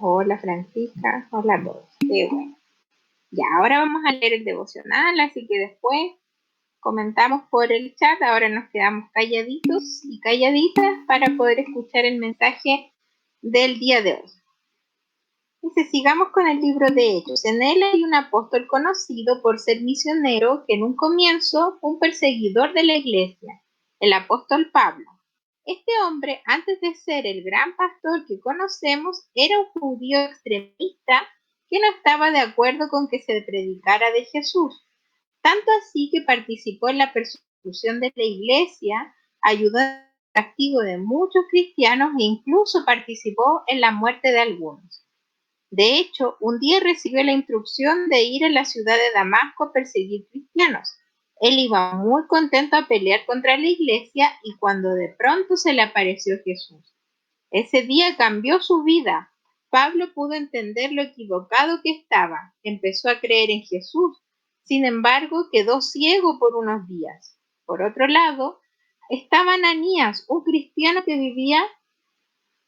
Hola Francisca, hola a todos. Qué bueno. Ya, ahora vamos a leer el devocional, así que después comentamos por el chat. Ahora nos quedamos calladitos y calladitas para poder escuchar el mensaje del día de hoy. Dice, sigamos con el libro de Hechos. En él hay un apóstol conocido por ser misionero que en un comienzo fue un perseguidor de la iglesia, el apóstol Pablo. Este hombre, antes de ser el gran pastor que conocemos, era un judío extremista que no estaba de acuerdo con que se predicara de Jesús. Tanto así que participó en la persecución de la iglesia, ayudó en el castigo de muchos cristianos e incluso participó en la muerte de algunos. De hecho, un día recibió la instrucción de ir a la ciudad de Damasco a perseguir cristianos. Él iba muy contento a pelear contra la iglesia y cuando de pronto se le apareció Jesús. Ese día cambió su vida. Pablo pudo entender lo equivocado que estaba. Empezó a creer en Jesús. Sin embargo, quedó ciego por unos días. Por otro lado, estaba Ananías, un cristiano que vivía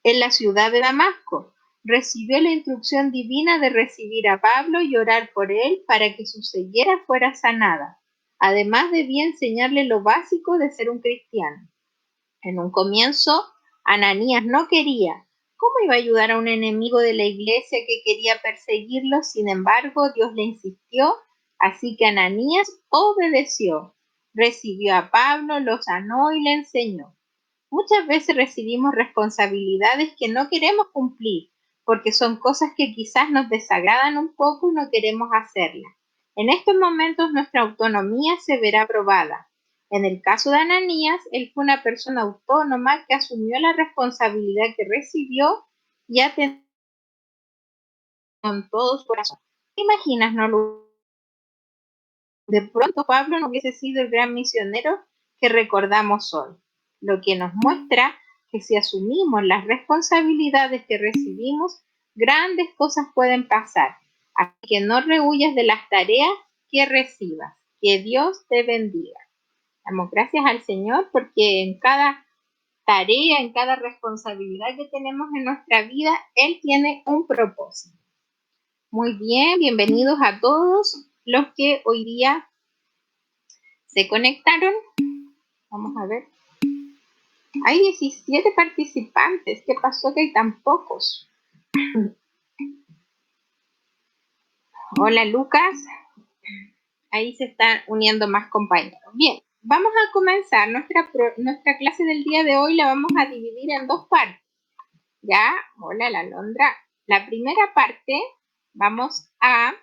en la ciudad de Damasco. Recibió la instrucción divina de recibir a Pablo y orar por él para que su ceguera fuera sanada. Además debía enseñarle lo básico de ser un cristiano. En un comienzo, Ananías no quería. ¿Cómo iba a ayudar a un enemigo de la iglesia que quería perseguirlo? Sin embargo, Dios le insistió, así que Ananías obedeció. Recibió a Pablo, lo sanó y le enseñó. Muchas veces recibimos responsabilidades que no queremos cumplir, porque son cosas que quizás nos desagradan un poco y no queremos hacerlas. En estos momentos nuestra autonomía se verá probada. En el caso de Ananías, él fue una persona autónoma que asumió la responsabilidad que recibió y atendió con todo su corazón. ¿Te imaginas, no? De pronto Pablo no hubiese sido el gran misionero que recordamos hoy, lo que nos muestra que si asumimos las responsabilidades que recibimos, grandes cosas pueden pasar. Así que no rehuyas de las tareas que recibas. Que Dios te bendiga. Damos gracias al Señor porque en cada tarea, en cada responsabilidad que tenemos en nuestra vida, Él tiene un propósito. Muy bien, bienvenidos a todos los que hoy día se conectaron. Vamos a ver. Hay 17 participantes. ¿Qué pasó que hay tan pocos? Hola Lucas. Ahí se están uniendo más compañeros. Bien, vamos a comenzar. Nuestra clase del día de hoy la vamos a dividir en dos partes. ¿Ya? Hola Alondra. La primera parte vamos a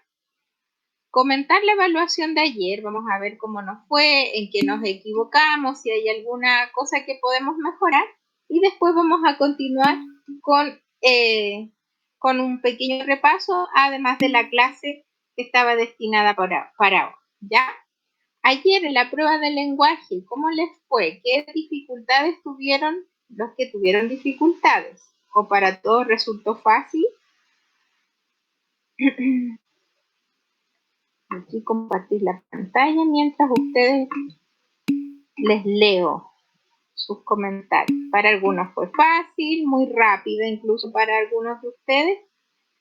comentar la evaluación de ayer. Vamos a ver cómo nos fue, en qué nos equivocamos, si hay alguna cosa que podemos mejorar. Y después vamos a continuar con un pequeño repaso, además de la clase que estaba destinada para hoy. ¿Ya? Ayer en la prueba de lenguaje, ¿cómo les fue? ¿Qué dificultades tuvieron los que tuvieron dificultades? ¿O para todos resultó fácil? Aquí compartir la pantalla mientras ustedes les leo sus comentarios. Para algunos fue fácil, muy rápido, incluso para algunos de ustedes.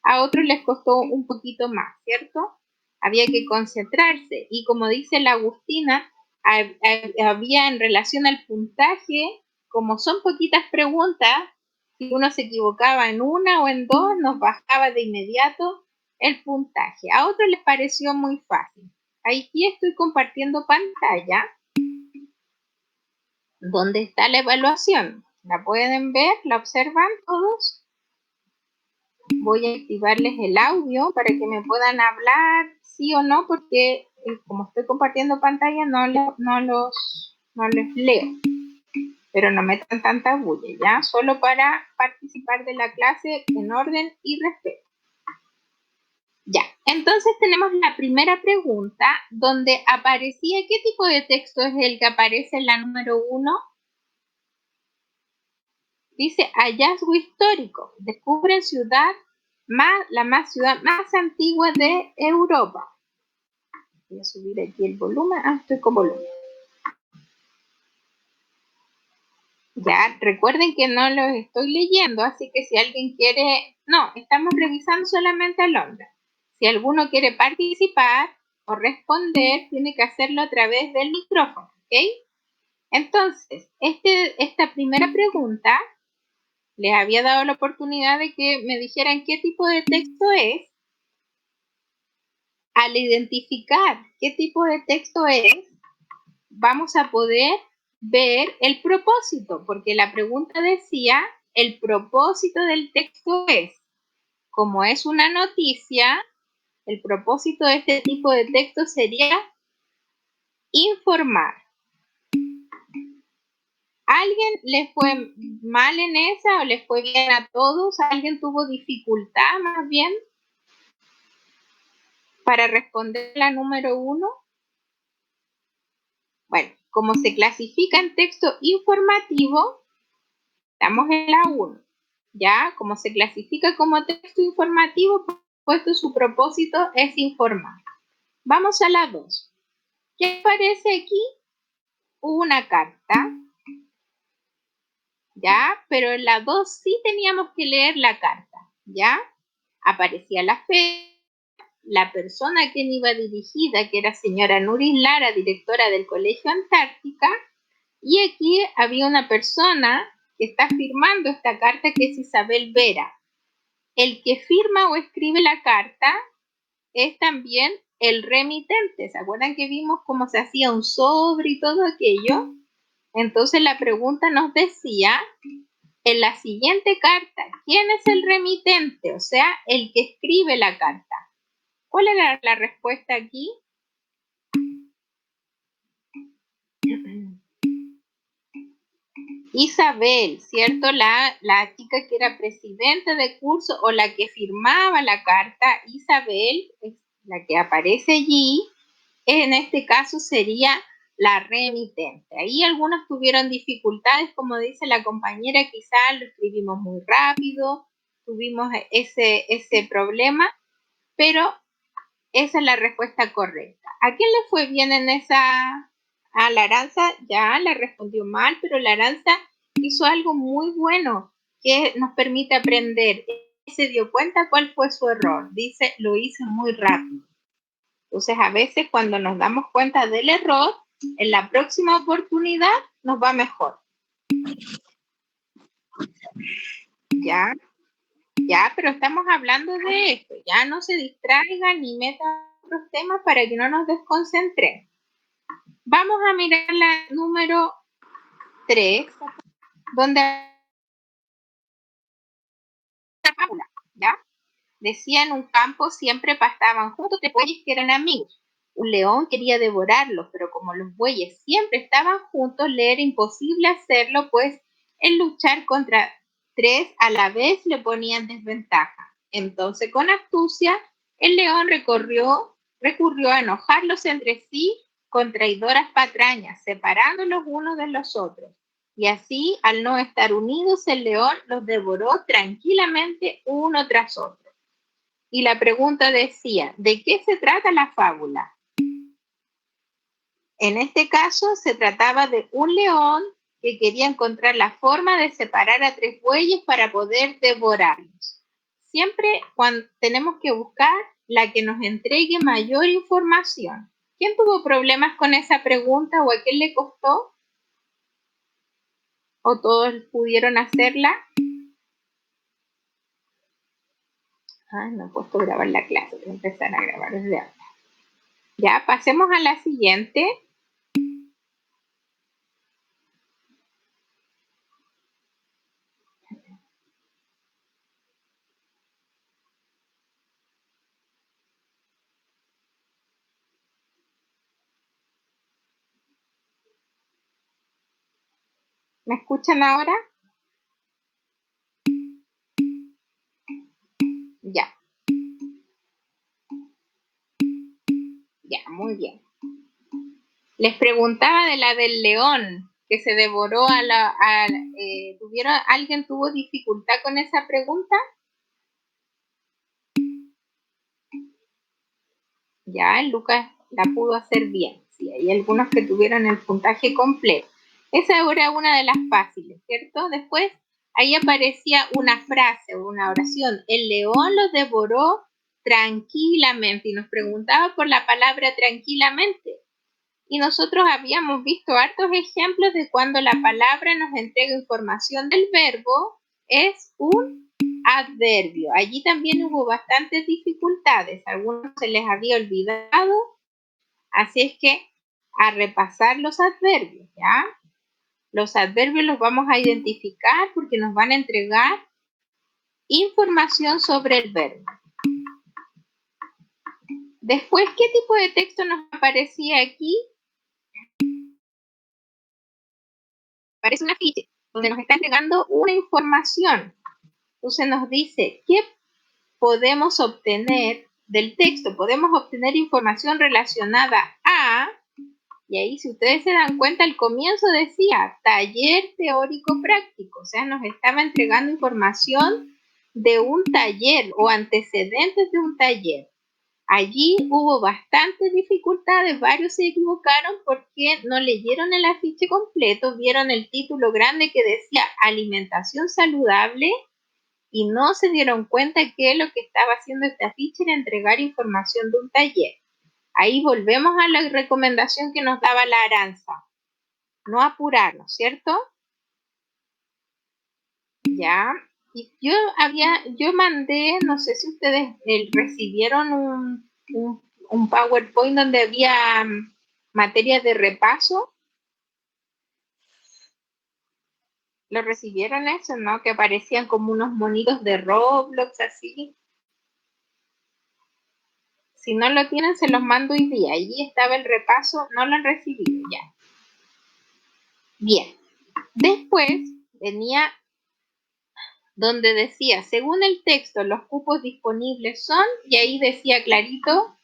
A otros les costó un poquito más, ¿cierto? Había que concentrarse y como dice la Agustina, había en relación al puntaje, como son poquitas preguntas, si uno se equivocaba en una o en dos, nos bajaba de inmediato el puntaje. A otros les pareció muy fácil. Aquí estoy compartiendo pantalla donde está la evaluación. ¿La pueden ver? ¿La observan todos? Voy a activarles el audio para que me puedan hablar sí o no, porque como estoy compartiendo pantalla no les leo. Pero no metan tanta bulla, ¿ya? Solo para participar de la clase en orden y respeto. Ya, entonces tenemos la primera pregunta donde aparecía, ¿qué tipo de texto es el que aparece en la número 1? Dice hallazgo histórico, descubren la ciudad más antigua de Europa. Voy a subir aquí el volumen. Estoy con volumen. Ya, recuerden que no los estoy leyendo, así que si alguien quiere... No, estamos revisando solamente a Londra. Si alguno quiere participar o responder, tiene que hacerlo a través del micrófono, ¿ok? Entonces, esta primera pregunta les había dado la oportunidad de que me dijeran qué tipo de texto es. Al identificar qué tipo de texto es, vamos a poder ver el propósito, porque la pregunta decía, el propósito del texto es, como es una noticia, el propósito de este tipo de texto sería informar. ¿Alguien les fue mal en esa o les fue bien a todos? ¿Alguien tuvo dificultad más bien para responder la número 1? Bueno, como se clasifica en texto informativo, estamos en la 1. Ya, como se clasifica como texto informativo, puesto su propósito es informar. Vamos a la 2. ¿Qué aparece aquí? Una carta. ¿Ya? Pero en la 2 sí teníamos que leer la carta, ¿ya? Aparecía la fecha, la persona a quien iba dirigida, que era señora Nuris Lara, directora del Colegio Antártica, y aquí había una persona que está firmando esta carta que es Isabel Vera. El que firma o escribe la carta es también el remitente. ¿Se acuerdan que vimos cómo se hacía un sobre y todo aquello? Entonces la pregunta nos decía, en la siguiente carta, ¿quién es el remitente? O sea, el que escribe la carta. ¿Cuál era la respuesta aquí? Isabel, ¿cierto? La chica que era presidenta de curso o la que firmaba la carta, Isabel, es la que aparece allí, en este caso sería la remitente. Ahí algunos tuvieron dificultades, como dice la compañera, quizás lo escribimos muy rápido, tuvimos ese problema, pero esa es la respuesta correcta. ¿A quién le fue bien en esa? A la Aranza ya la respondió mal, pero la Aranza hizo algo muy bueno que nos permite aprender. Se dio cuenta cuál fue su error. Dice, lo hice muy rápido. Entonces, a veces cuando nos damos cuenta del error, en la próxima oportunidad nos va mejor. ¿Ya? Ya, pero estamos hablando de esto. Ya no se distraigan ni metan otros temas para que no nos desconcentremos. Vamos a mirar la número 3, donde la fábula, ¿ya? Decía, en un campo siempre pastaban juntos tres bueyes que eran amigos. Un león quería devorarlos, pero como los bueyes siempre estaban juntos, le era imposible hacerlo, pues el luchar contra tres a la vez le ponía en desventaja. Entonces, con astucia, el león recurrió a enojarlos entre sí con traidoras patrañas, separándolos unos de los otros. Y así, al no estar unidos, el león los devoró tranquilamente uno tras otro. Y la pregunta decía, ¿de qué se trata la fábula? En este caso se trataba de un león que quería encontrar la forma de separar a tres bueyes para poder devorarlos. Siempre tenemos que buscar la que nos entregue mayor información. ¿Quién tuvo problemas con esa pregunta o a quién le costó? ¿O todos pudieron hacerla? No he puesto grabar la clase, voy a empezar a grabar desde ahora. Ya, pasemos a la siguiente. ¿Me escuchan ahora? Ya. Ya, muy bien. Les preguntaba de la del león que se devoró ¿alguien tuvo dificultad con esa pregunta? Ya, Lucas la pudo hacer bien. Sí, hay algunos que tuvieron el puntaje completo. Esa era una de las fáciles, ¿cierto? Después ahí aparecía una frase o una oración. El león los devoró tranquilamente y nos preguntaba por la palabra tranquilamente. Y nosotros habíamos visto hartos ejemplos de cuando la palabra nos entrega información del verbo, es un adverbio. Allí también hubo bastantes dificultades, algunos se les había olvidado, así es que a repasar los adverbios, ¿ya? Los adverbios los vamos a identificar porque nos van a entregar información sobre el verbo. Después, ¿qué tipo de texto nos aparecía aquí? Aparece una ficha donde nos está entregando una información. Entonces nos dice, ¿qué podemos obtener del texto? Podemos obtener información relacionada a, y ahí si ustedes se dan cuenta, al comienzo decía taller teórico práctico, o sea, nos estaba entregando información de un taller o antecedentes de un taller. Allí hubo bastantes dificultades, varios se equivocaron porque no leyeron el afiche completo, vieron el título grande que decía alimentación saludable y no se dieron cuenta que lo que estaba haciendo este afiche era entregar información de un taller. Ahí volvemos a la recomendación que nos daba la Aranza. No apurarnos, ¿cierto? Ya. Y yo mandé, no sé si ustedes recibieron un PowerPoint donde había materias de repaso. ¿Lo recibieron eso, no? Que aparecían como unos monitos de Roblox, así. Si no lo tienen, se los mando hoy día. Allí estaba el repaso, no lo han recibido ya. Bien. Después venía donde decía, según el texto, los cupos disponibles son, y ahí decía clarito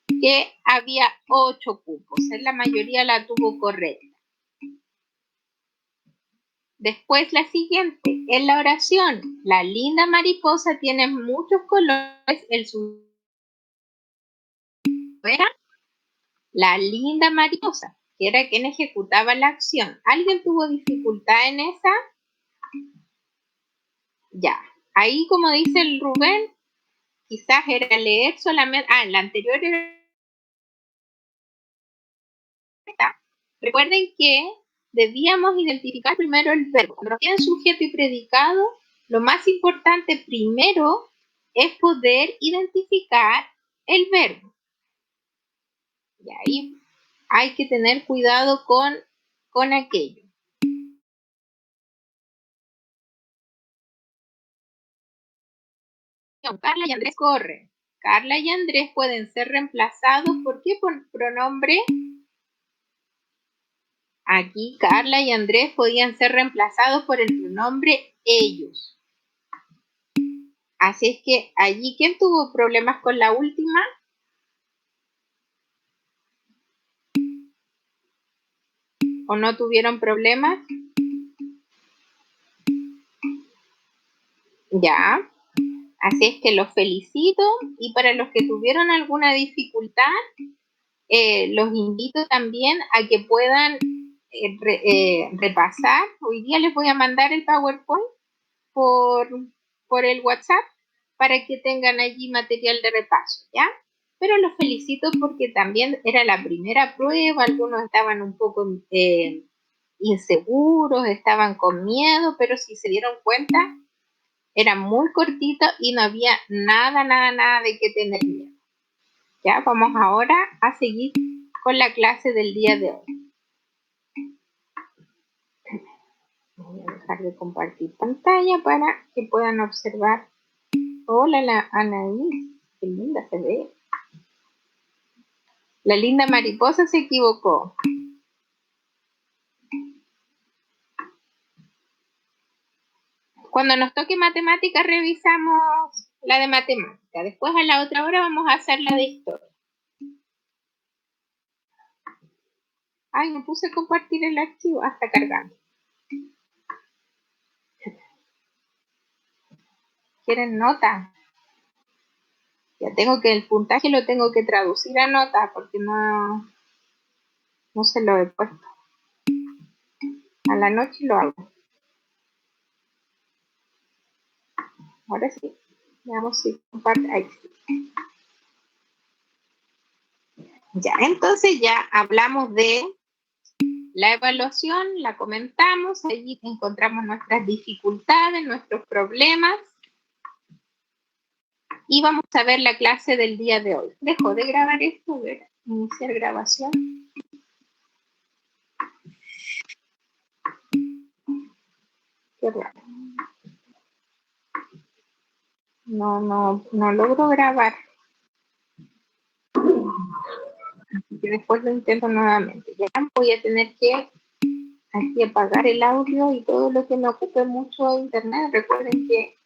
que había 8 cupos. La mayoría la tuvo correcta. Después la siguiente, en la oración, la linda mariposa tiene muchos colores, el suyo era la linda mariposa, que era quien ejecutaba la acción. ¿Alguien tuvo dificultad en esa? Ya. Ahí, como dice el Rubén, quizás era leer solamente. En la anterior era. Recuerden que debíamos identificar primero el verbo. Cuando tienen sujeto y predicado, lo más importante primero es poder identificar el verbo. Y ahí hay que tener cuidado con aquello. Carla y Andrés corren. Carla y Andrés pueden ser reemplazados. ¿Por qué? Por pronombre. Aquí Carla y Andrés podían ser reemplazados por el pronombre ellos. Así es que allí, ¿quién tuvo problemas con la última? ¿O no tuvieron problemas? Ya. Así es que los felicito y para los que tuvieron alguna dificultad, los invito también a que puedan repasar. Hoy día les voy a mandar el PowerPoint por el WhatsApp para que tengan allí material de repaso, ¿ya? Pero los felicito porque también era la primera prueba, algunos estaban un poco inseguros, estaban con miedo, pero si se dieron cuenta, era muy cortito y no había nada de qué tener miedo. Ya, vamos ahora a seguir con la clase del día de hoy. Voy a dejar de compartir pantalla para que puedan observar. Hola, la Anaís, qué linda se ve. La linda mariposa se equivocó. Cuando nos toque matemática revisamos la de matemática. Después a la otra hora vamos a hacer la de historia. Ay, me puse a compartir el archivo hasta cargando. ¿Quieren nota? Ya tengo que, el puntaje lo tengo que traducir a nota porque no se lo he puesto. A la noche lo hago. Ahora sí. Veamos si comparte. Ahí sí. Ya, entonces ya hablamos de la evaluación, la comentamos, allí encontramos nuestras dificultades, nuestros problemas y vamos a ver la clase del día de hoy. Dejo de grabar esto, de iniciar grabación. Qué raro. No logro grabar. Así que después lo intento nuevamente. Ya voy a tener que aquí apagar el audio y todo lo que me ocupe mucho internet. Recuerden que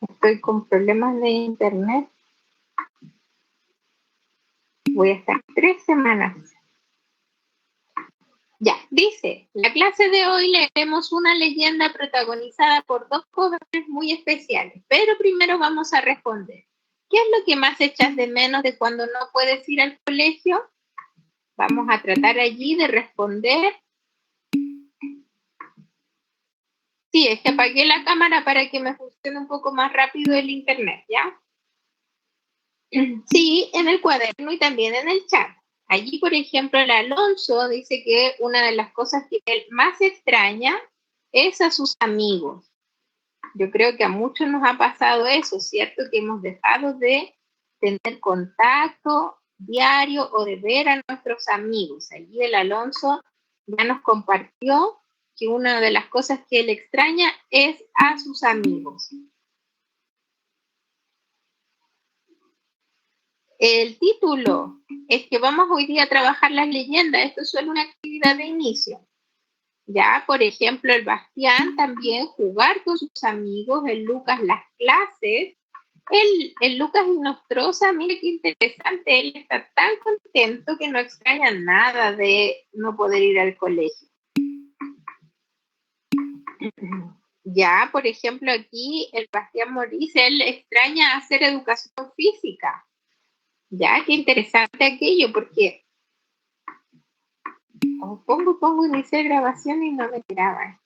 estoy con problemas de internet. Voy a estar 3 semanas. Ya, dice, la clase de hoy leemos una leyenda protagonizada por 2 jóvenes muy especiales, pero primero vamos a responder. ¿Qué es lo que más echas de menos de cuando no puedes ir al colegio? Vamos a tratar allí de responder. Sí, es que apagué la cámara para que me funcione un poco más rápido el internet, ¿ya? Sí, en el cuaderno y también en el chat. Allí, por ejemplo, el Alonso dice que una de las cosas que él más extraña es a sus amigos. Yo creo que a muchos nos ha pasado eso, ¿cierto? Que hemos dejado de tener contacto diario o de ver a nuestros amigos. Allí el Alonso ya nos compartió que una de las cosas que él extraña es a sus amigos. El título es que vamos hoy día a trabajar las leyendas. Esto es solo una actividad de inicio. Ya, por ejemplo, el Bastián también jugar con sus amigos, el Lucas las clases. El Lucas Nostroza, mire qué interesante, él está tan contento que no extraña nada de no poder ir al colegio. Ya, por ejemplo, aquí el Bastián Morís, él extraña hacer educación física. Ya, qué interesante aquello, porque pongo iniciar grabación y no me graba.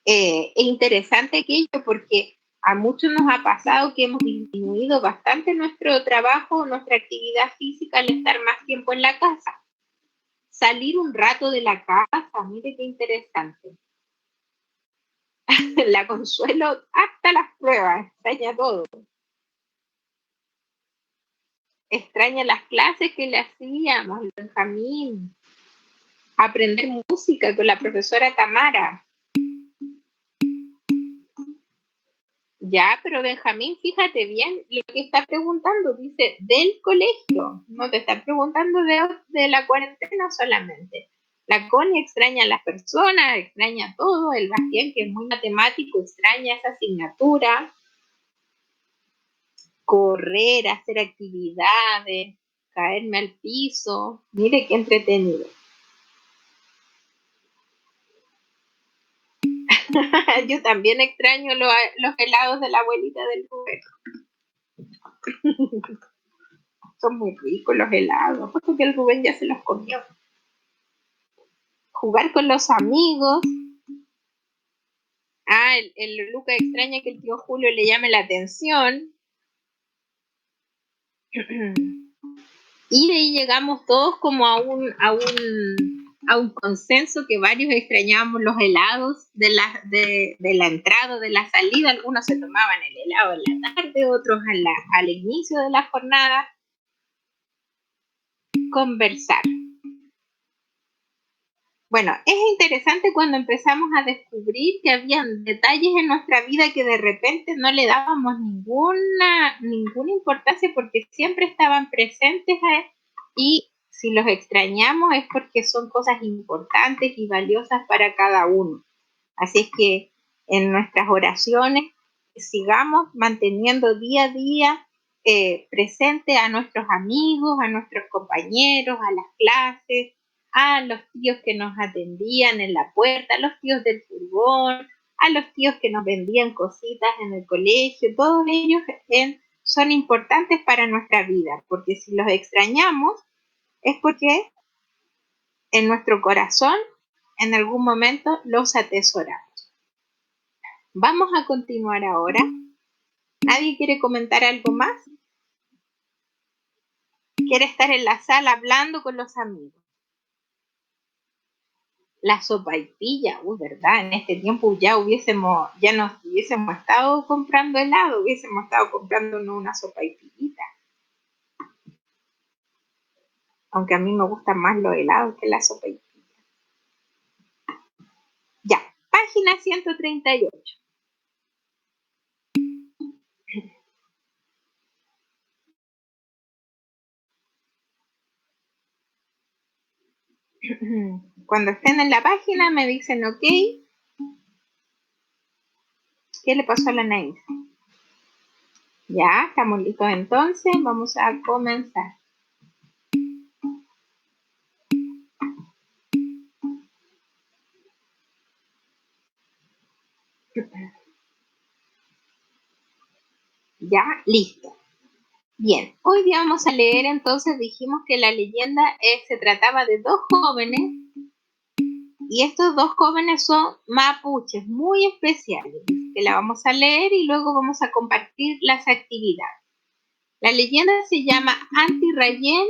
Es interesante aquello porque a muchos nos ha pasado que hemos disminuido bastante nuestro trabajo, nuestra actividad física al estar más tiempo en la casa. Salir un rato de la casa, mire qué interesante. La Consuelo hasta las pruebas, extraña todo. Extraña las clases que le hacíamos, el Benjamín, aprender música con la profesora Tamara. Ya, pero Benjamín, fíjate bien lo que está preguntando, dice del colegio, no te está preguntando de la cuarentena solamente. La Connie extraña a las personas, extraña todo, el Bastián, que es muy matemático, extraña esa asignatura, correr, hacer actividades, caerme al piso, mire qué entretenido. Yo también extraño los helados de la abuelita del Rubén. Son muy ricos los helados, porque el Rubén ya se los comió. Jugar con los amigos. Ah, el Luca extraña que el tío Julio le llame la atención. Y de ahí llegamos todos como a un consenso que varios extrañábamos los helados de la entrada o de la salida. Algunos se tomaban el helado en la tarde, otros al inicio de la jornada. Conversar. Bueno, es interesante cuando empezamos a descubrir que había detalles en nuestra vida que de repente no le dábamos ninguna importancia porque siempre estaban presentes y si los extrañamos es porque son cosas importantes y valiosas para cada uno. Así es que en nuestras oraciones sigamos manteniendo día a día presente a nuestros amigos, a nuestros compañeros, a las clases, a los tíos que nos atendían en la puerta, a los tíos del furgón, a los tíos que nos vendían cositas en el colegio, todos ellos son importantes para nuestra vida, porque si los extrañamos es porque en nuestro corazón en algún momento los atesoramos. Vamos a continuar ahora. ¿Nadie quiere comentar algo más? ¿Quiere estar en la sala hablando con los amigos? La sopaipilla, ¿verdad? En este tiempo ya nos hubiésemos estado comprando helado, hubiésemos estado comprándonos una sopaipillita. Aunque a mí me gustan más los helados que la sopaipilla. Ya, página 138. Cuando estén en la página me dicen ok. ¿Qué le pasó a la Anaís? Ya, estamos listos entonces. Vamos a comenzar. Ya, listo. Bien, hoy día vamos a leer entonces, dijimos que la leyenda se trataba de dos jóvenes y estos dos jóvenes son mapuches muy especiales, que la vamos a leer y luego vamos a compartir las actividades. La leyenda se llama Anti Rayén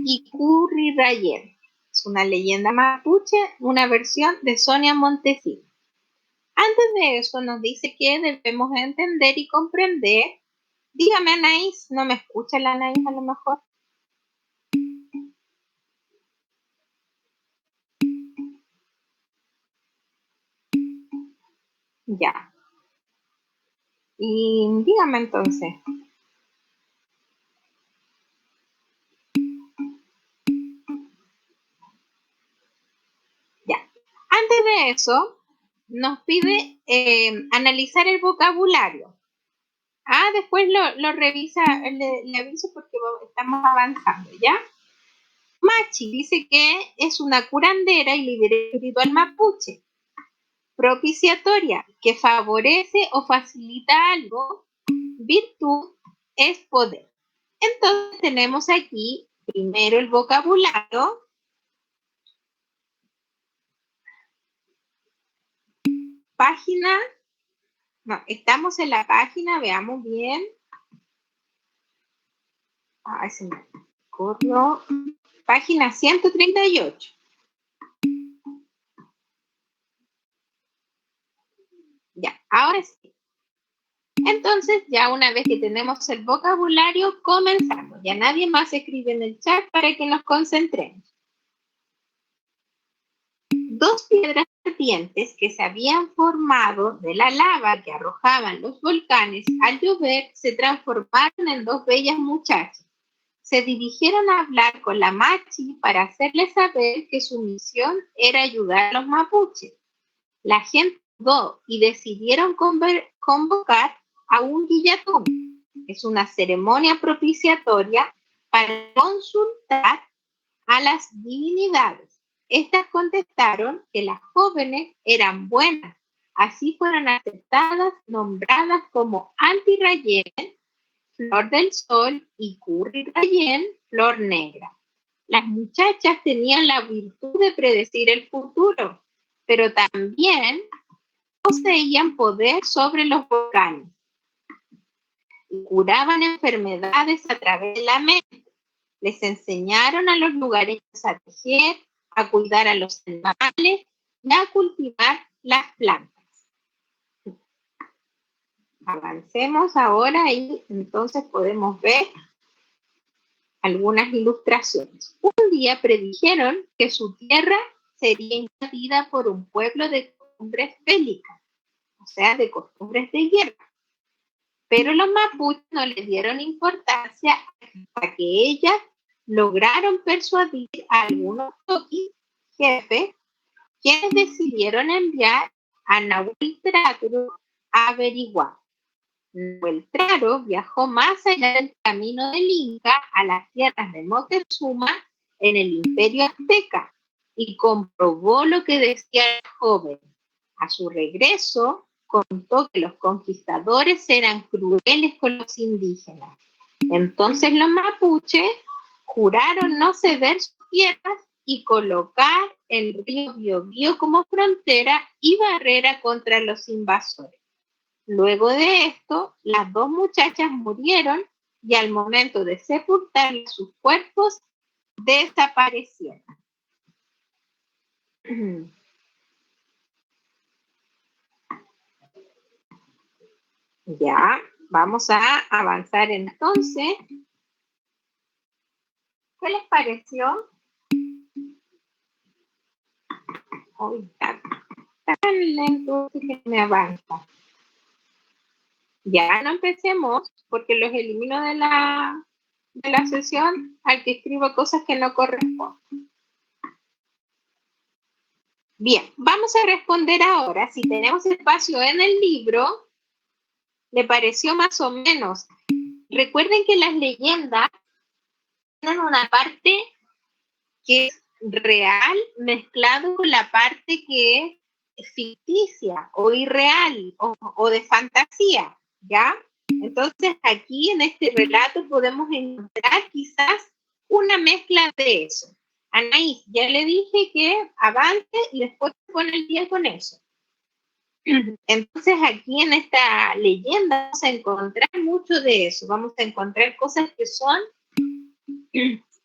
y Curri Rayén. Es una leyenda mapuche, una versión de Sonia Montesino. Antes de eso nos dice que debemos entender y comprender. Dígame, Anaís, ¿no me escucha la Anaís a lo mejor? Ya. Y dígame entonces. Ya. Antes de eso, nos pide analizar el vocabulario. Después lo revisa, le aviso porque estamos avanzando, ¿ya? Machi dice que es una curandera y líder espiritual mapuche. Propiciatoria, que favorece o facilita algo. Virtud es poder. Entonces tenemos aquí primero el vocabulario. Página, no, estamos en la página, veamos bien. Se me corrió. Página 138. Ya, ahora sí. Entonces, ya una vez que tenemos el vocabulario, comenzamos. Ya nadie más escribe en el chat para que nos concentremos. Dos piedras ardientes que se habían formado de la lava que arrojaban los volcanes al llover se transformaron en dos bellas muchachas. Se dirigieron a hablar con la Machi para hacerle saber que su misión era ayudar a los mapuches. La gente dudó y decidieron convocar a un guillatún. Es una ceremonia propiciatoria para consultar a las divinidades. Estas contestaron que las jóvenes eran buenas. Así fueron aceptadas, nombradas como Anti Rayén, Flor del Sol, y Curri Rayén, Flor Negra. Las muchachas tenían la virtud de predecir el futuro, pero también poseían poder sobre los volcanes y curaban enfermedades a través de la mente. Les enseñaron a los lugareños a tejer, a cuidar a los animales y a cultivar las plantas. Avancemos ahora y entonces podemos ver algunas ilustraciones. Un día predijeron que su tierra sería invadida por un pueblo de costumbres bélicas, o sea, de costumbres de guerra. Pero los mapuches no le dieron importancia hasta que ellas lograron persuadir a algunos toquis, jefes, quienes decidieron enviar a Nahuel Traro a averiguar. Nahuel Traro viajó más allá del camino del Inca a las tierras de Moctezuma en el Imperio Azteca y comprobó lo que decía el joven. A su regreso, contó que los conquistadores eran crueles con los indígenas. Entonces los mapuches juraron no ceder sus tierras y colocar el río Biobío como frontera y barrera contra los invasores. Luego de esto, las dos muchachas murieron y al momento de sepultar sus cuerpos desaparecieron. Ya, vamos a avanzar entonces. ¿Qué les pareció? Hoy está tan lento que me avanza. Ya no empecemos porque los elimino de la sesión al que escribo cosas que no corresponden. Bien, vamos a responder ahora. Si tenemos espacio en el libro, ¿le pareció más o menos? Recuerden que las leyendas tienen una parte que es real mezclado con la parte que es ficticia o irreal o de fantasía, ¿ya? Entonces aquí en este relato podemos encontrar quizás una mezcla de eso. Anaís, ya le dije que avance y después se pone el día con eso. Entonces aquí en esta leyenda vamos a encontrar mucho de eso, vamos a encontrar cosas que son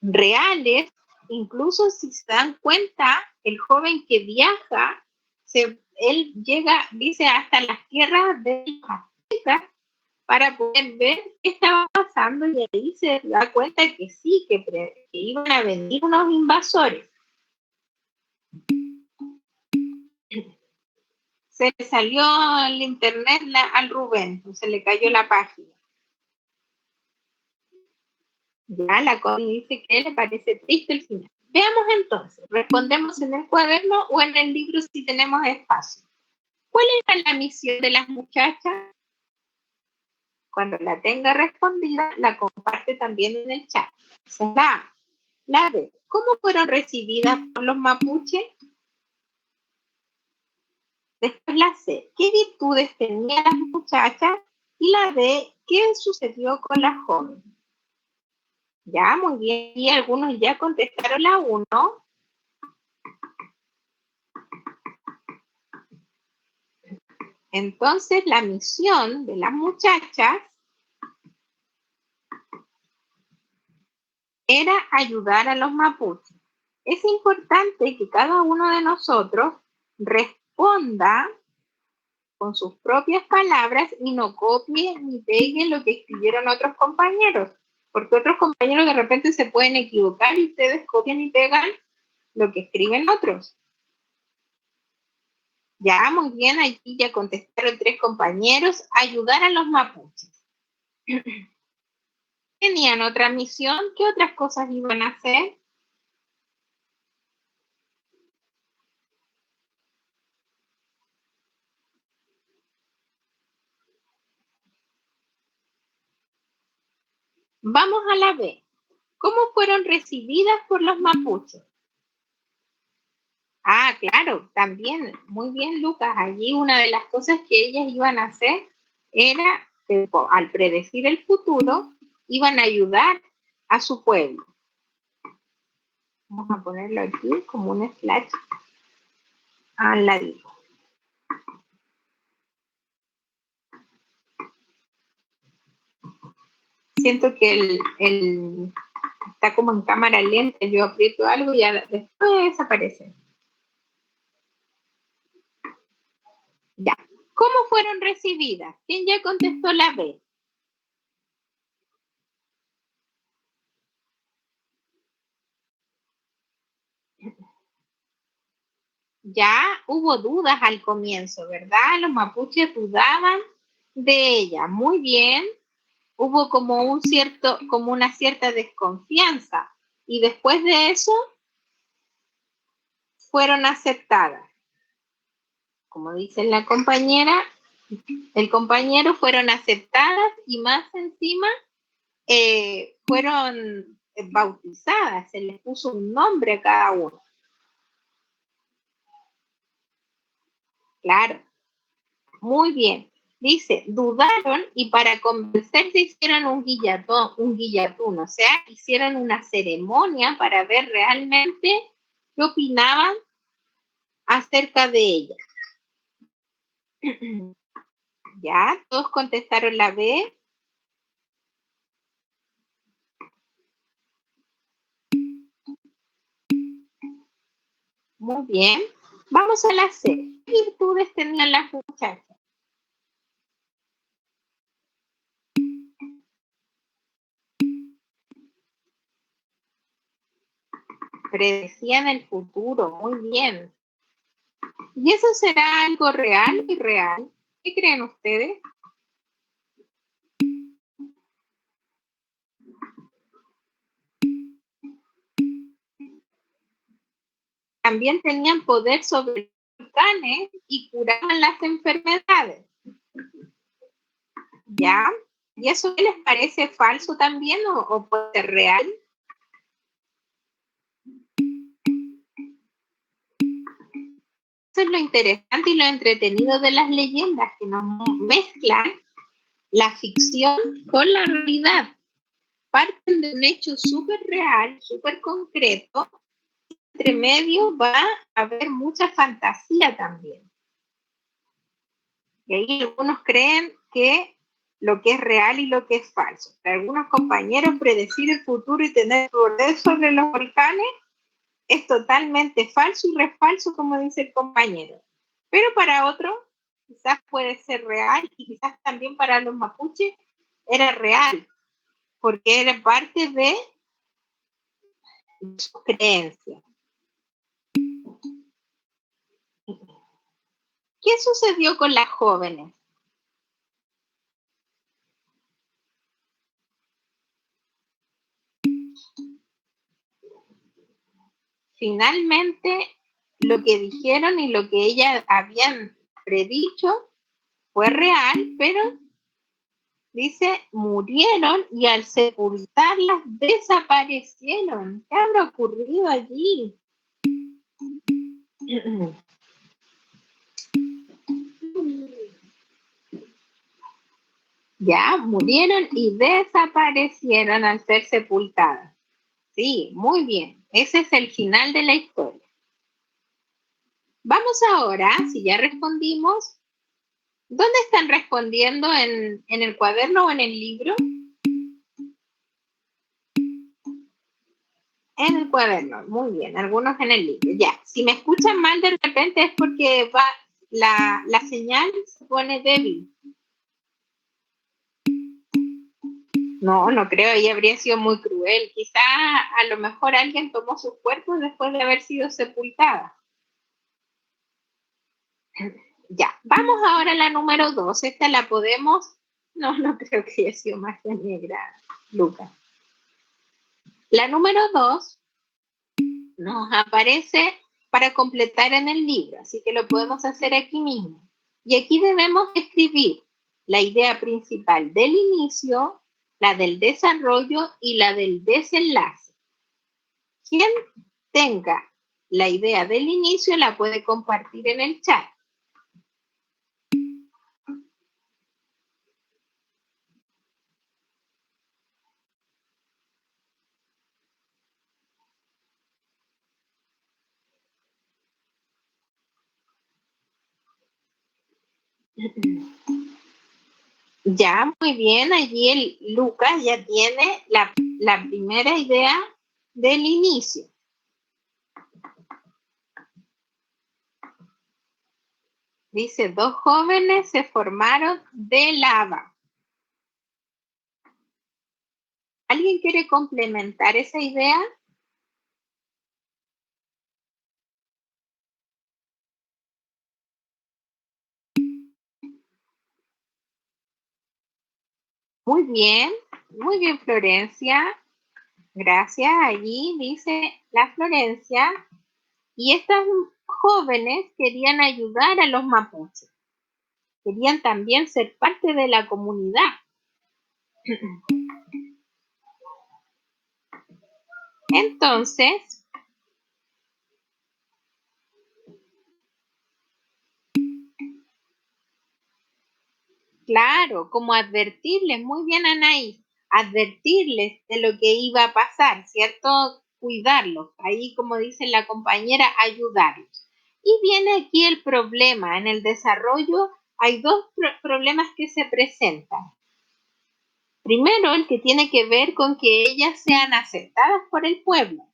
reales. Incluso si se dan cuenta, el joven que viaja, él llega, dice, hasta las tierras de los aztecas para poder ver qué estaba pasando y ahí se da cuenta que sí, que iban a venir unos invasores. Se le salió el internet al Rubén, se le cayó la página. Ya la Connie dice que le parece triste el final. Veamos entonces, respondemos en el cuaderno o en el libro si tenemos espacio. ¿Cuál era la misión de las muchachas? Cuando la tenga respondida, la comparte también en el chat. La B. ¿Cómo fueron recibidas por los mapuches? Después la C. ¿Qué virtudes tenían las muchachas? Y la D. ¿Qué sucedió con las jóvenes? Ya, muy bien. Y algunos ya contestaron la 1. Entonces, la misión de las muchachas era ayudar a los mapuches. Es importante que cada uno de nosotros responda con sus propias palabras y no copie ni pegue lo que escribieron otros compañeros, porque otros compañeros de repente se pueden equivocar y ustedes copian y pegan lo que escriben otros. Ya, muy bien, aquí ya contestaron 3 compañeros, ayudar a los mapuches. ¿Tenían otra misión? ¿Qué otras cosas iban a hacer? Vamos a la B. ¿Cómo fueron recibidas por los mapuches? Ah, claro, también, muy bien, Lucas. Allí una de las cosas que ellas iban a hacer era, al predecir el futuro, iban a ayudar a su pueblo. Vamos a ponerlo aquí como un splash al ladito. Siento que está como en cámara lenta, yo aprieto algo y ya después desaparece. Ya. ¿Cómo fueron recibidas? ¿Quién ya contestó la B? Ya hubo dudas al comienzo, ¿verdad? Los mapuches dudaban de ella. Muy bien. Hubo como una cierta desconfianza. Y después de eso, fueron aceptadas. Como dice la compañera, el compañero, fueron aceptadas y más encima fueron bautizadas, se les puso un nombre a cada uno. Claro, muy bien. Dice, dudaron y para convencerse hicieron un guillatún, o sea, hicieron una ceremonia para ver realmente ¿Qué opinaban acerca de ella? ¿Ya? ¿Todos contestaron la B? Muy bien. Vamos a la C. ¿Qué virtudes tenían las muchachas? Predecían el futuro. Muy bien. ¿Y eso será algo real y real? ¿Qué creen ustedes? También tenían poder sobre los volcanes y curaban las enfermedades. ¿Ya? ¿Y eso qué les parece falso también o puede ser real? Eso es lo interesante y lo entretenido de las leyendas, que nos mezclan la ficción con la realidad. Parten de un hecho súper real, súper concreto. Entre medio va a haber mucha fantasía también. Y ahí algunos creen que lo que es real y lo que es falso. Para algunos compañeros, predecir el futuro y tener poder sobre los volcanes es totalmente falso y refalso, como dice el compañero. Pero para otros, quizás puede ser real y quizás también para los mapuches era real, porque era parte de su creencia. ¿Qué sucedió con las jóvenes? Finalmente, lo que dijeron y lo que ellas habían predicho fue real, pero dice, murieron y al sepultarlas desaparecieron. ¿Qué habrá ocurrido allí? Ya, murieron y desaparecieron al ser sepultadas. Sí, muy bien. Ese es el final de la historia. Vamos ahora, si ya respondimos, ¿dónde están respondiendo? ¿En el cuaderno o en el libro? En el cuaderno, muy bien. Algunos en el libro. Ya, si me escuchan mal de repente es porque va la señal se pone débil. No, no creo, ahí habría sido muy cruel. Quizá a lo mejor alguien tomó sus cuerpos después de haber sido sepultada. Ya, vamos ahora a la número 2. Esta la podemos... No creo que haya sido magia negra, Lucas. La número 2 nos aparece para completar en el libro, así que lo podemos hacer aquí mismo. Y aquí debemos escribir la idea principal del inicio, la del desarrollo y la del desenlace. Quien tenga la idea del inicio la puede compartir en el chat. Ya, muy bien, allí el Lucas ya tiene la primera idea del inicio. Dice, dos jóvenes se formaron de lava. ¿Alguien quiere complementar esa idea? Muy bien, Florencia. Gracias. Allí dice la Florencia. Y estas jóvenes querían ayudar a los mapuches. Querían también ser parte de la comunidad. Entonces, claro, como advertirles, muy bien Anaí, advertirles de lo que iba a pasar, ¿cierto? cuidarlos, ahí como dice la compañera, ayudarlos. Y viene aquí el problema. En el desarrollo hay dos problemas que se presentan. Primero, el que tiene que ver con que ellas sean aceptadas por el pueblo.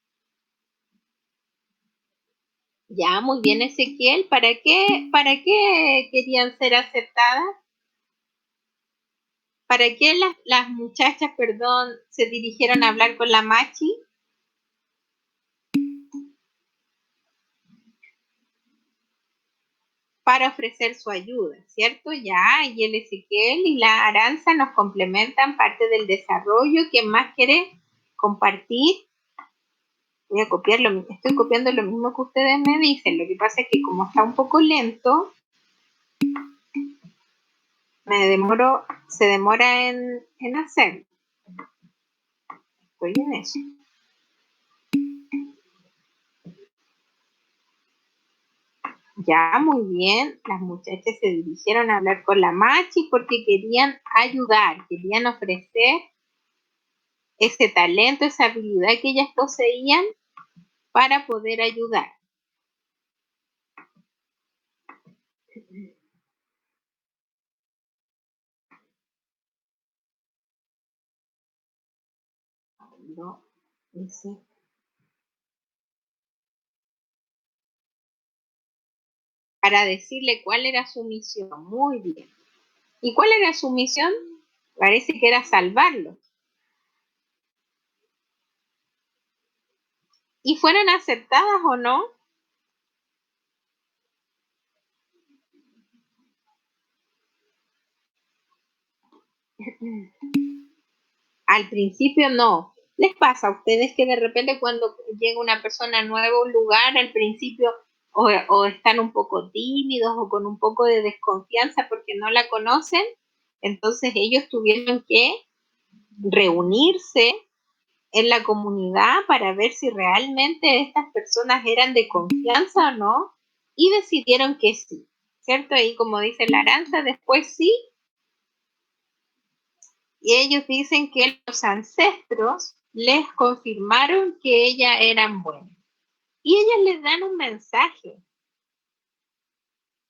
Ya, muy bien, Ezequiel. ¿Para qué querían ser aceptadas? ¿Para qué las muchachas, perdón, se dirigieron a hablar con la Machi? Para ofrecer su ayuda, ¿cierto? Ya, y el Ezequiel y la Aranza nos complementan parte del desarrollo. ¿Quién más quiere compartir? Voy a copiarlo, estoy copiando lo mismo que ustedes me dicen. Lo que pasa es que como está un poco lento, se demora en hacer. Estoy en eso. Ya, muy bien. Las muchachas se dirigieron a hablar con la Machi porque querían ayudar, querían ofrecer ese talento, esa habilidad que ellas poseían para poder ayudar. No, ese. Para decirle cuál era su misión. Muy bien. ¿Y cuál era su misión? Parece que era salvarlo. ¿Y fueron aceptadas o no? Al principio no. ¿Les pasa a ustedes que de repente cuando llega una persona nueva a un lugar, al principio o están un poco tímidos o con un poco de desconfianza porque no la conocen? Entonces ellos tuvieron que reunirse en la comunidad para ver si realmente estas personas eran de confianza o no, y decidieron que sí, ¿cierto? Y como dice la Aranza, después sí, y ellos dicen que los ancestros les confirmaron que ellas eran buenas. Y ellas les dan un mensaje.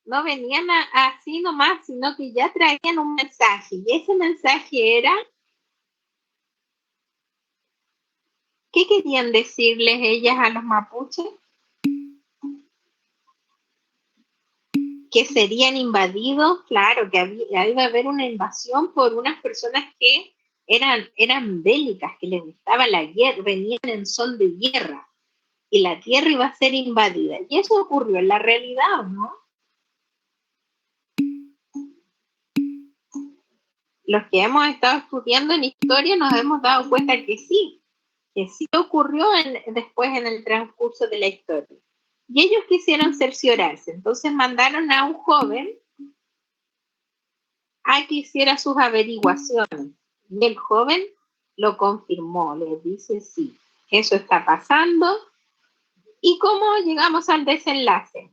No venían así nomás, sino que ya traían un mensaje. Y ese mensaje era, ¿qué querían decirles ellas a los mapuches? Que serían invadidos, claro, que iba a haber una invasión por unas personas que eran bélicas, que les gustaba la guerra, venían en son de guerra, y la tierra iba a ser invadida. Y eso ocurrió en la realidad, ¿no? Los que hemos estado estudiando en historia nos hemos dado cuenta que sí ocurrió después en el transcurso de la historia. Y ellos quisieron cerciorarse, entonces mandaron a un joven a que hiciera sus averiguaciones. Y el joven lo confirmó, le dice sí, eso está pasando. ¿Y cómo llegamos al desenlace?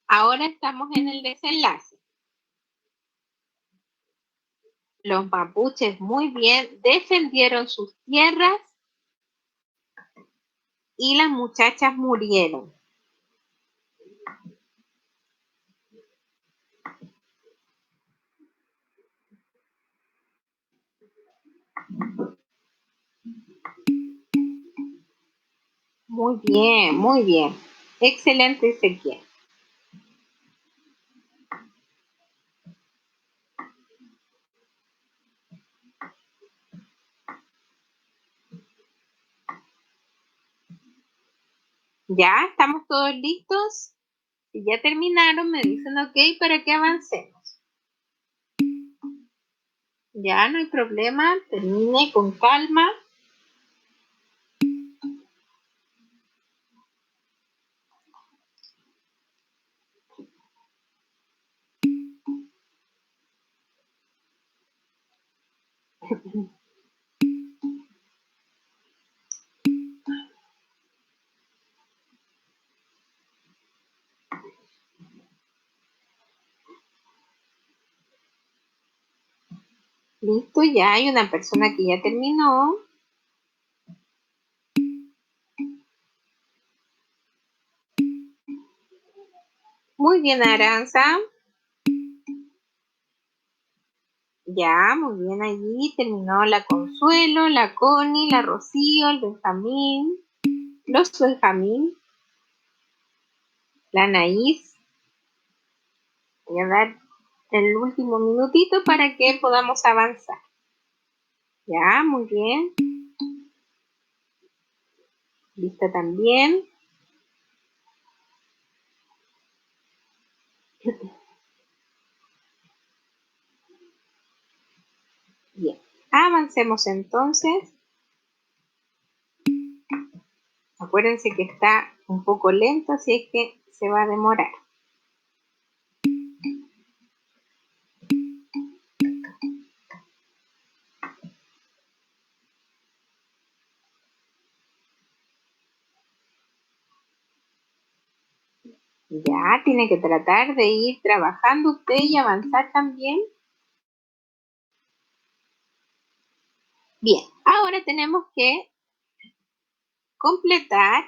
Ahora estamos en el desenlace. Los mapuches muy bien defendieron sus tierras y las muchachas murieron. Muy bien, muy bien. Excelente, Ezequiel. Ya estamos todos listos. Si ya terminaron, me dicen ok para que avancemos. Ya no hay problema, termine con calma. Listo, ya hay una persona que ya terminó. Muy bien, Aranza. Ya, muy bien allí. Terminó la Consuelo, la Connie, la Rocío, el Benjamín, los Benjamín, la Anaís. Voy a dar el último minutito para que podamos avanzar. Ya, muy bien. Lista también. Bien, avancemos entonces. Acuérdense que está un poco lento, así es que se va a demorar. Ya, tiene que tratar de ir trabajando usted y avanzar también. Bien, ahora tenemos que completar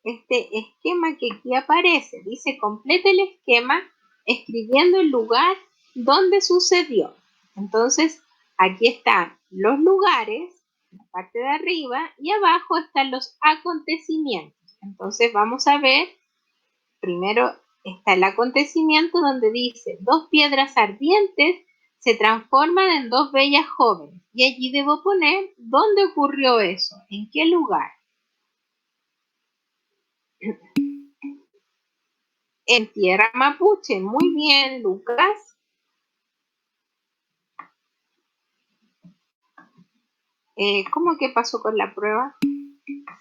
este esquema que aquí aparece. Dice, completa el esquema escribiendo el lugar donde sucedió. Entonces, aquí están los lugares, en la parte de arriba, y abajo están los acontecimientos. Entonces, vamos a ver, primero está el acontecimiento donde dice, dos piedras ardientes se transforman en dos bellas jóvenes. Y allí debo poner dónde ocurrió eso, en qué lugar. En tierra mapuche. Muy bien, Lucas. ¿Cómo que pasó con la prueba?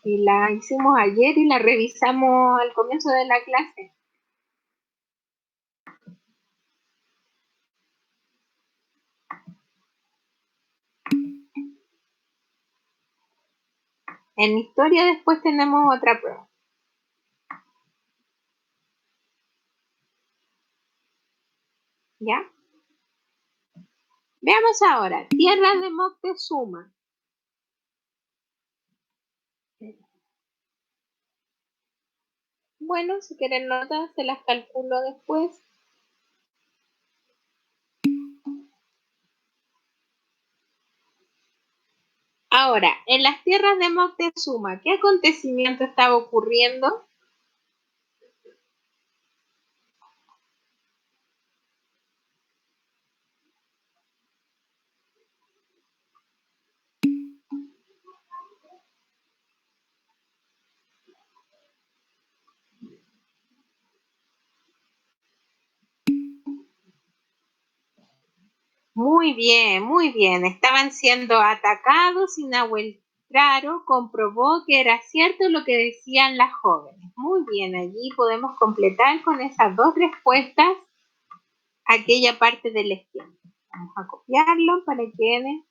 Si la hicimos ayer y la revisamos al comienzo de la clase. En historia después tenemos otra prueba. ¿Ya? Veamos ahora. Tierra de Moctezuma. Bueno, si quieren notas, se las calculo después. Ahora, en las tierras de Moctezuma, ¿qué acontecimiento estaba ocurriendo? Muy bien, muy bien. Estaban siendo atacados y Nahuel Claro comprobó que era cierto lo que decían las jóvenes. Muy bien, allí podemos completar con esas dos respuestas aquella parte del esquema. Vamos a copiarlo para quienes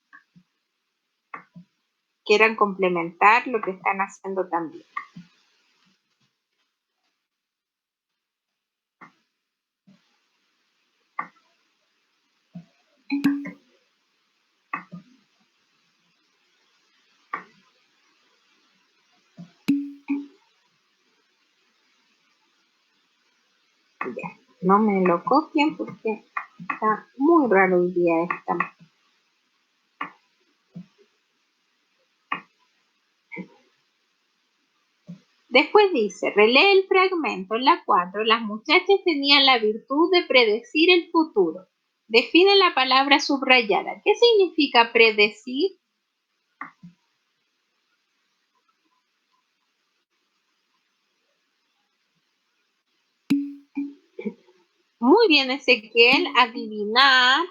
quieran complementar lo que están haciendo también. Ya, no me lo copien porque está muy raro el día esta. Después dice, relee el fragmento en la 4. Las muchachas tenían la virtud de predecir el futuro. Define la palabra subrayada. ¿Qué significa predecir? Muy bien, Ezequiel. Adivinar.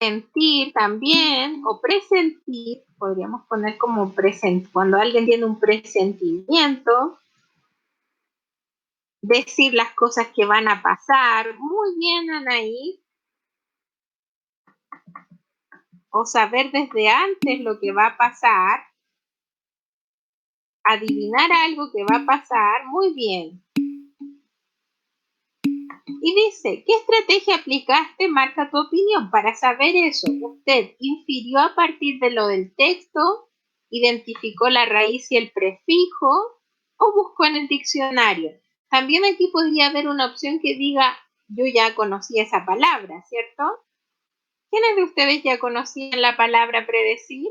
Sentir también, o presentir. Podríamos poner como present. Cuando alguien tiene un presentimiento. Decir las cosas que van a pasar. Muy bien, Anaí. O saber desde antes lo que va a pasar. Adivinar algo que va a pasar. Muy bien. Y dice, ¿qué estrategia aplicaste? Marca tu opinión. Para saber eso, usted infirió a partir de lo del texto, identificó la raíz y el prefijo, o buscó en el diccionario. También aquí podría haber una opción que diga, yo ya conocí esa palabra, ¿cierto? ¿Quiénes de ustedes ya conocían la palabra predecir?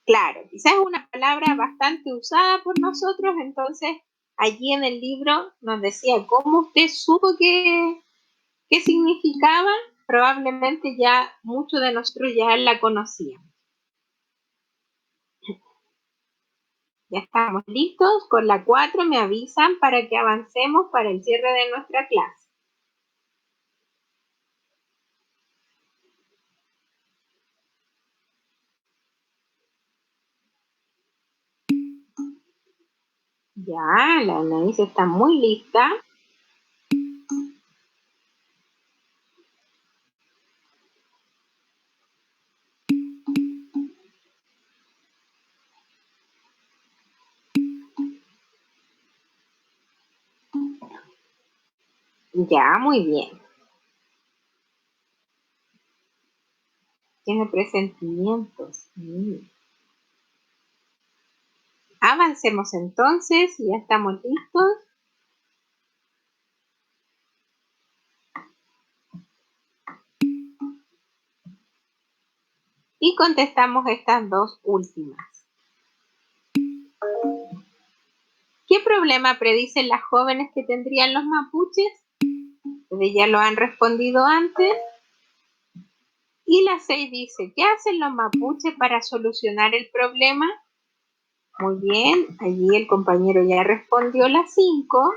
Claro, quizás es una palabra bastante usada por nosotros, entonces allí en el libro nos decía cómo usted supo qué significaba. Probablemente ya muchos de nosotros ya la conocían. Ya estamos listos. Con la 4 me avisan para que avancemos para el cierre de nuestra clase. Ya, la Anaís está muy lista. Ya, muy bien. Tiene presentimientos. Avancemos entonces, ya estamos listos. Y contestamos estas dos últimas. ¿Qué problema predicen las jóvenes que tendrían los mapuches? Ustedes ya lo han respondido antes. Y la 6 dice, ¿qué hacen los mapuches para solucionar el problema? Muy bien, allí el compañero ya respondió la 5.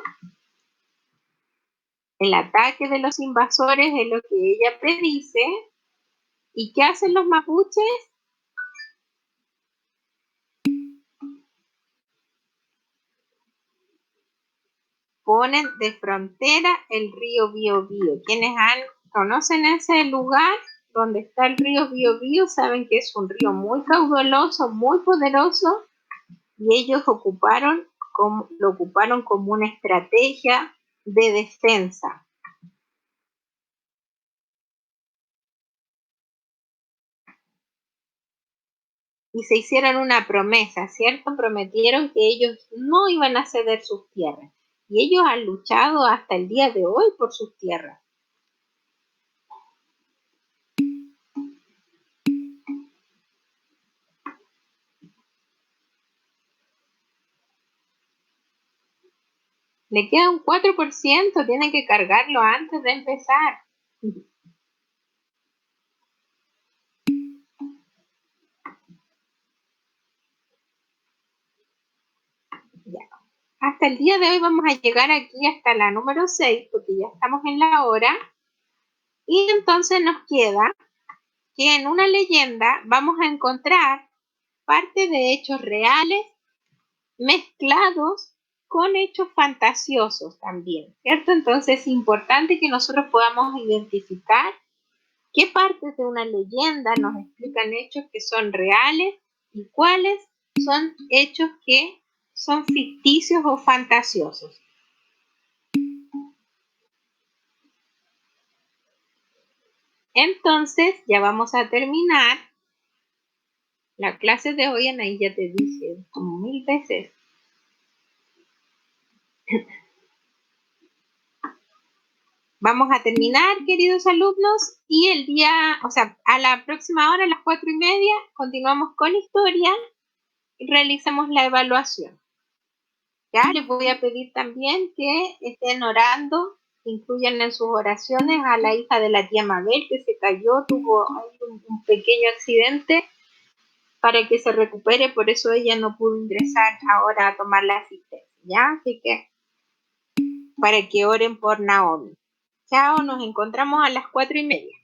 El ataque de los invasores es lo que ella predice. ¿Y qué hacen los mapuches? Ponen de frontera el río Biobío. Quienes conocen ese lugar donde está el río Biobío saben que es un río muy caudaloso, muy poderoso, y ellos lo ocuparon como una estrategia de defensa. Y se hicieron una promesa, ¿cierto? Prometieron que ellos no iban a ceder sus tierras. Y ellos han luchado hasta el día de hoy por sus tierras. Le queda un 4%, tienen que cargarlo antes de empezar. Ya. Hasta el día de hoy vamos a llegar aquí hasta la número 6, porque ya estamos en la hora. Y entonces nos queda que en una leyenda vamos a encontrar parte de hechos reales mezclados con hechos fantasiosos también, ¿cierto? Entonces es importante que nosotros podamos identificar qué partes de una leyenda nos explican hechos que son reales y cuáles son hechos que son ficticios o fantasiosos. Entonces, ya vamos a terminar la clase de hoy. Anaí, ya te dije como 1000 veces. Vamos a terminar, queridos alumnos, y el día, o sea, a la próxima hora, a las 4:30, continuamos con historia y realizamos la evaluación. Ya les voy a pedir también que estén orando, incluyan en sus oraciones a la hija de la tía Mabel que se cayó, tuvo un pequeño accidente, para que se recupere, por eso ella no pudo ingresar ahora a tomar la asistencia, ¿ya? Así que para que oren por Naomi. Chao, nos encontramos a las 4:30.